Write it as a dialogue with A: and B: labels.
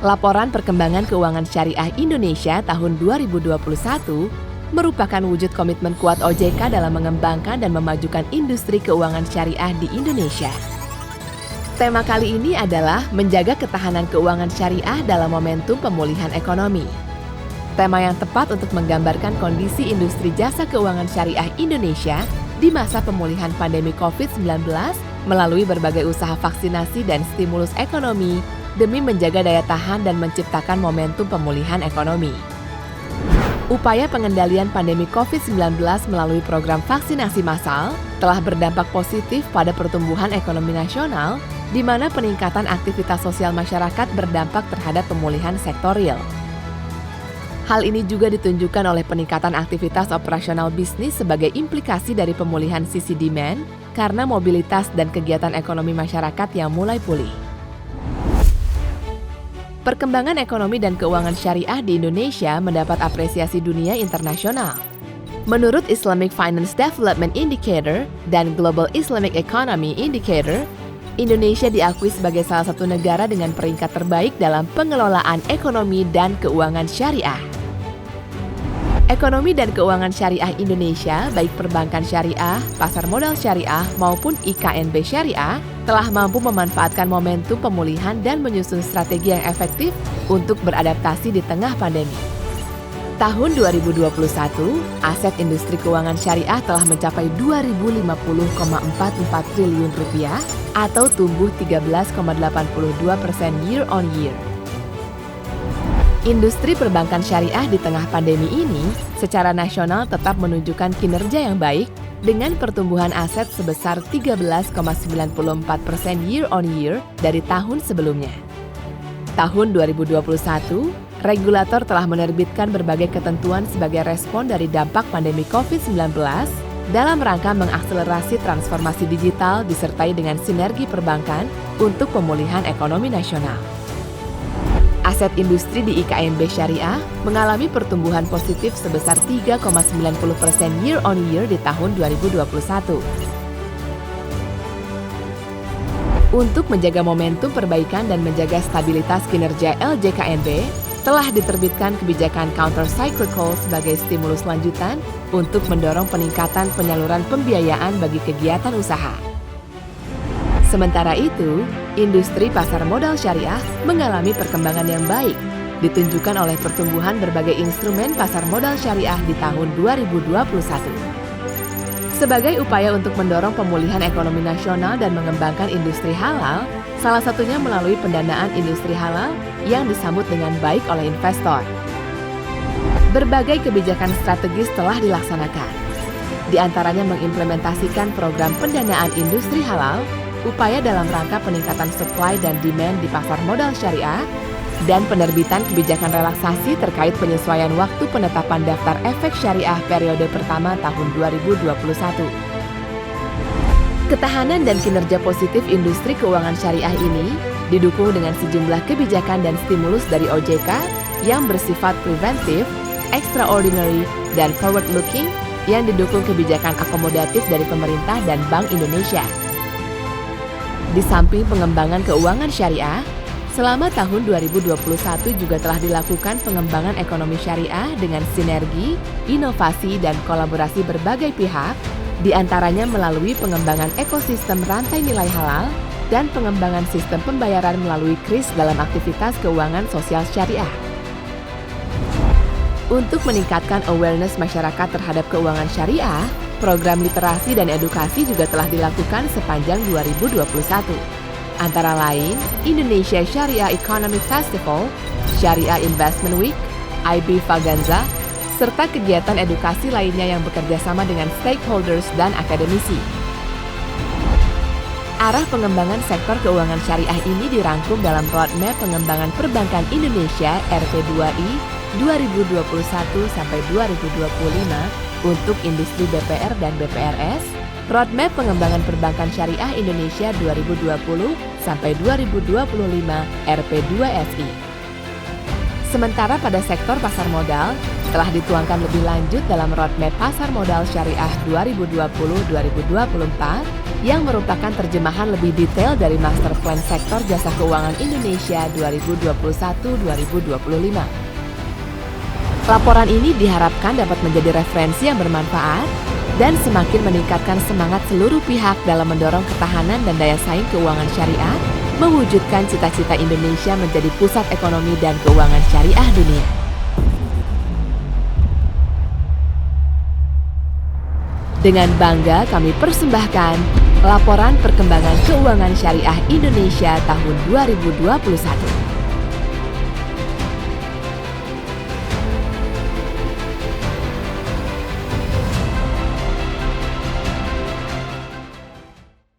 A: Laporan Perkembangan Keuangan Syariah Indonesia tahun 2021 merupakan wujud komitmen kuat OJK dalam mengembangkan dan memajukan industri keuangan syariah di Indonesia. Tema kali ini adalah menjaga ketahanan keuangan syariah dalam momentum pemulihan ekonomi. Tema yang tepat untuk menggambarkan kondisi industri jasa keuangan syariah Indonesia di masa pemulihan pandemi COVID-19 melalui berbagai usaha vaksinasi dan stimulus ekonomi demi menjaga daya tahan dan menciptakan momentum pemulihan ekonomi. Upaya pengendalian pandemi COVID-19 melalui program vaksinasi massal telah berdampak positif pada pertumbuhan ekonomi nasional, di mana peningkatan aktivitas sosial masyarakat berdampak terhadap pemulihan sektor real. Hal ini juga ditunjukkan oleh peningkatan aktivitas operasional bisnis sebagai implikasi dari pemulihan sisi demand karena mobilitas dan kegiatan ekonomi masyarakat yang mulai pulih. Perkembangan ekonomi dan keuangan syariah di Indonesia mendapat apresiasi dunia internasional. Menurut Islamic Finance Development Indicator dan Global Islamic Economy Indicator, Indonesia diakui sebagai salah satu negara dengan peringkat terbaik dalam pengelolaan ekonomi dan keuangan syariah. Ekonomi dan keuangan syariah Indonesia, baik perbankan syariah, pasar modal syariah, maupun IKNB syariah, telah mampu memanfaatkan momentum pemulihan dan menyusun strategi yang efektif untuk beradaptasi di tengah pandemi. Tahun 2021, aset industri keuangan syariah telah mencapai Rp2.050,44 triliun atau tumbuh 13,82% year on year. Industri perbankan syariah di tengah pandemi ini secara nasional tetap menunjukkan kinerja yang baik dengan pertumbuhan aset sebesar 13,94% year on year dari tahun sebelumnya. Tahun 2021, regulator telah menerbitkan berbagai ketentuan sebagai respon dari dampak pandemi COVID-19 dalam rangka mengakselerasi transformasi digital disertai dengan sinergi perbankan untuk pemulihan ekonomi nasional. Aset industri di IKNB Syariah mengalami pertumbuhan positif sebesar 3,90% year on year di tahun 2021. Untuk menjaga momentum perbaikan dan menjaga stabilitas kinerja LJKNB, telah diterbitkan kebijakan counter-cyclical sebagai stimulus lanjutan untuk mendorong peningkatan penyaluran pembiayaan bagi kegiatan usaha. Sementara itu, industri pasar modal syariah mengalami perkembangan yang baik, ditunjukkan oleh pertumbuhan berbagai instrumen pasar modal syariah di tahun 2021. Sebagai upaya untuk mendorong pemulihan ekonomi nasional dan mengembangkan industri halal, salah satunya melalui pendanaan industri halal yang disambut dengan baik oleh investor. Berbagai kebijakan strategis telah dilaksanakan. Di antaranya mengimplementasikan program pendanaan industri halal, upaya dalam rangka peningkatan supply dan demand di pasar modal syariah, dan penerbitan kebijakan relaksasi terkait penyesuaian waktu penetapan daftar efek syariah periode pertama tahun 2021. Ketahanan dan kinerja positif industri keuangan syariah ini didukung dengan sejumlah kebijakan dan stimulus dari OJK yang bersifat preventif, extraordinary, dan forward-looking yang didukung kebijakan akomodatif dari pemerintah dan Bank Indonesia. Di samping pengembangan keuangan syariah, selama tahun 2021 juga telah dilakukan pengembangan ekonomi syariah dengan sinergi, inovasi, dan kolaborasi berbagai pihak, di antaranya melalui pengembangan ekosistem rantai nilai halal dan pengembangan sistem pembayaran melalui KRIS dalam aktivitas keuangan sosial syariah. Untuk meningkatkan awareness masyarakat terhadap keuangan syariah, program literasi dan edukasi juga telah dilakukan sepanjang 2021. Antara lain, Indonesia Syariah Economic Festival, Syariah Investment Week, IB Faganza, serta kegiatan edukasi lainnya yang bekerja sama dengan stakeholders dan akademisi. Arah pengembangan sektor keuangan syariah ini dirangkum dalam Roadmap Pengembangan Perbankan Indonesia RP2I 2021-2025 untuk industri BPR dan BPRS, Roadmap Pengembangan Perbankan Syariah Indonesia 2020-2025 RP2SI. Sementara pada sektor pasar modal, telah dituangkan lebih lanjut dalam Roadmap Pasar Modal Syariah 2020-2024 yang merupakan terjemahan lebih detail dari Master Plan Sektor Jasa Keuangan Indonesia 2021-2025. Laporan ini diharapkan dapat menjadi referensi yang bermanfaat dan semakin meningkatkan semangat seluruh pihak dalam mendorong ketahanan dan daya saing keuangan syariah, mewujudkan cita-cita Indonesia menjadi pusat ekonomi dan keuangan syariah dunia. Dengan bangga kami persembahkan Laporan Perkembangan Keuangan Syariah Indonesia tahun 2021.